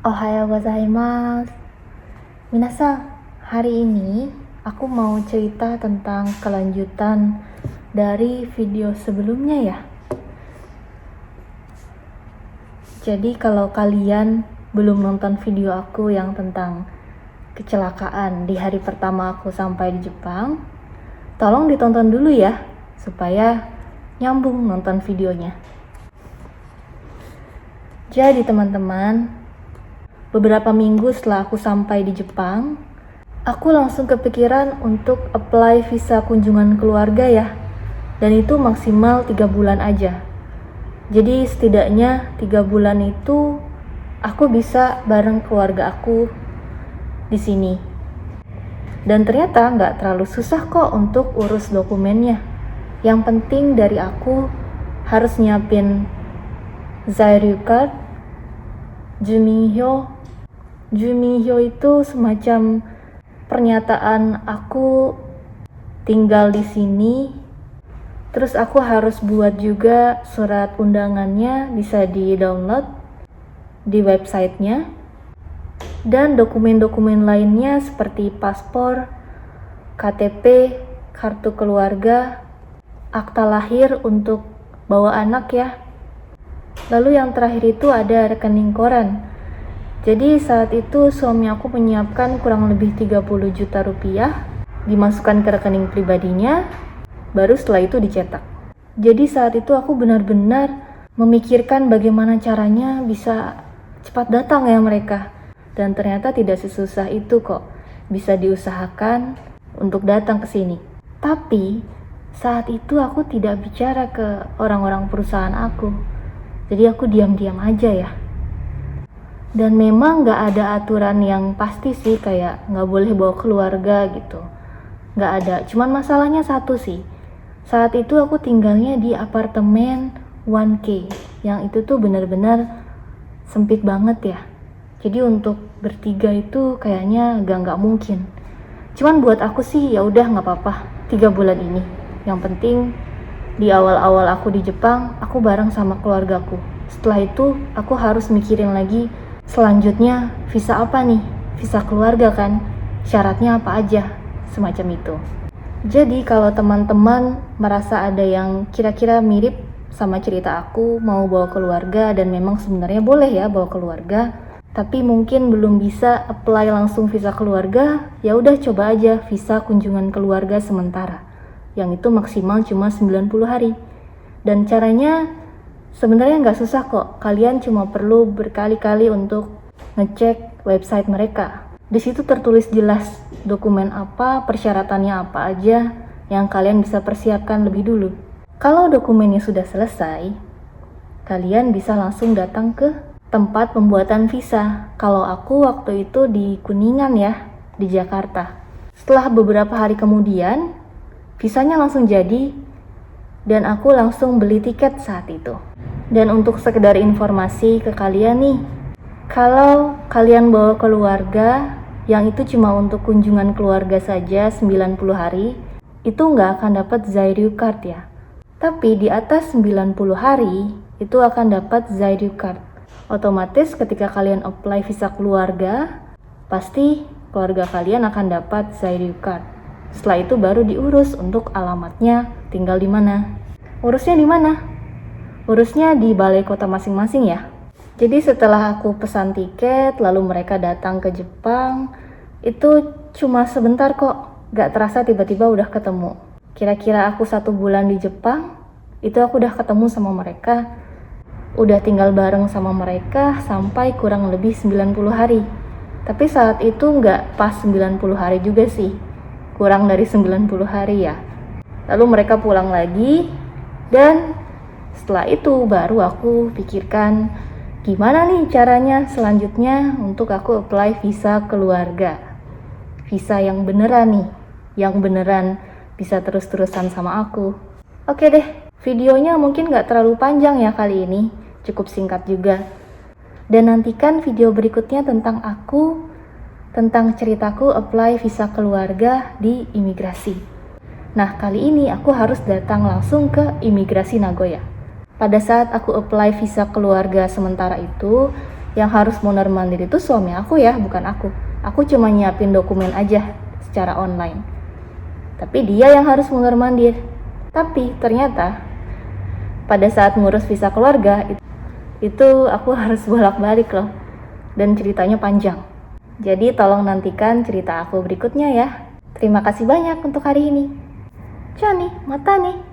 Ohayo gozaimasu. Minasan, hari ini aku mau cerita tentang kelanjutan dari video sebelumnya ya. Jadi kalau kalian belum nonton video aku yang tentang kecelakaan di hari pertama aku sampai di Jepang, tolong ditonton dulu ya, supaya nyambung nonton videonya. Jadi teman-teman, beberapa minggu setelah aku sampai di Jepang, aku langsung kepikiran untuk apply visa kunjungan keluarga ya. Dan itu maksimal 3 bulan aja. Jadi setidaknya 3 bulan itu aku bisa bareng keluarga aku di sini. Dan ternyata nggak terlalu susah kok untuk urus dokumennya. Yang penting dari aku harus nyiapin Zairyu card, Juminhyo. Juminhyo itu semacam pernyataan aku tinggal di sini. Terus aku harus buat juga surat undangannya, bisa di-download di websitenya. Dan dokumen-dokumen lainnya seperti paspor, KTP, kartu keluarga, akta lahir untuk bawa anak ya. Lalu yang terakhir itu ada rekening koran. Jadi saat itu suami aku menyiapkan kurang lebih 30 juta rupiah, dimasukkan ke rekening pribadinya, baru setelah itu dicetak. Jadi saat itu aku benar-benar memikirkan bagaimana caranya bisa cepat datang ya mereka. Dan ternyata tidak sesusah itu kok, bisa diusahakan untuk datang ke sini. Tapi saat itu aku tidak bicara ke orang-orang perusahaan aku. Jadi aku diam-diam aja ya. Dan memang gak ada aturan yang pasti sih, kayak gak boleh bawa keluarga gitu. Gak ada, cuman masalahnya satu sih. Saat itu aku tinggalnya di apartemen 1K, yang itu tuh benar-benar sempit banget ya. Jadi untuk bertiga itu kayaknya gak mungkin. Cuman buat aku sih ya udah gak apa-apa 3 bulan ini. Yang penting di awal-awal aku di Jepang, aku bareng sama keluargaku. Setelah itu aku harus mikirin lagi selanjutnya visa apa nih? Visa keluarga kan? Syaratnya apa aja? Semacam itu. Jadi kalau teman-teman merasa ada yang kira-kira mirip sama cerita aku, mau bawa keluarga dan memang sebenarnya boleh ya bawa keluarga, tapi mungkin belum bisa apply langsung visa keluarga, ya udah coba aja visa kunjungan keluarga sementara. Yang itu maksimal cuma 90 hari. Dan caranya sebenarnya nggak susah kok, kalian cuma perlu berkali-kali untuk ngecek website mereka. Di situ tertulis jelas dokumen apa, persyaratannya apa aja yang kalian bisa persiapkan lebih dulu. Kalau dokumennya sudah selesai, kalian bisa langsung datang ke tempat pembuatan visa. Kalau aku waktu itu di Kuningan ya, di Jakarta. Setelah beberapa hari kemudian, visanya langsung jadi dan aku langsung beli tiket saat itu. Dan untuk sekedar informasi ke kalian nih, kalau kalian bawa keluarga yang itu cuma untuk kunjungan keluarga saja 90 hari, itu nggak akan dapat Zairyu card ya. Tapi di atas 90 hari, itu akan dapat Zairyu card. Otomatis ketika kalian apply visa keluarga, pasti keluarga kalian akan dapat Zairyu card. Setelah itu baru diurus untuk alamatnya tinggal di mana. Urusnya di mana? Urusnya di balai kota masing-masing ya. Jadi setelah aku pesan tiket, lalu mereka datang ke Jepang, itu cuma sebentar kok, gak terasa tiba-tiba udah ketemu. Kira-kira aku 1 bulan di Jepang, itu aku udah ketemu sama mereka, udah tinggal bareng sama mereka sampai kurang lebih 90 hari. Tapi saat itu gak pas 90 hari juga sih, kurang dari 90 hari ya. Lalu mereka pulang lagi, dan setelah itu baru aku pikirkan gimana nih caranya selanjutnya untuk aku apply visa keluarga. Visa yang beneran nih, yang beneran bisa terus-terusan sama aku. Oke deh, videonya mungkin gak terlalu panjang ya kali ini, cukup singkat juga. Dan nantikan video berikutnya tentang aku, tentang ceritaku apply visa keluarga di imigrasi. Nah kali ini aku harus datang langsung ke imigrasi Nagoya. Pada saat aku apply visa keluarga sementara itu, Yang harus mondar-mandir itu suami aku ya, bukan aku. Aku cuma nyiapin dokumen aja secara online. Tapi dia yang harus mondar-mandir. Tapi ternyata pada saat ngurus visa keluarga itu aku harus bolak-balik loh. Dan ceritanya panjang. Jadi tolong nantikan cerita aku berikutnya ya. Terima kasih banyak untuk hari ini. Ciao nih, mata nih.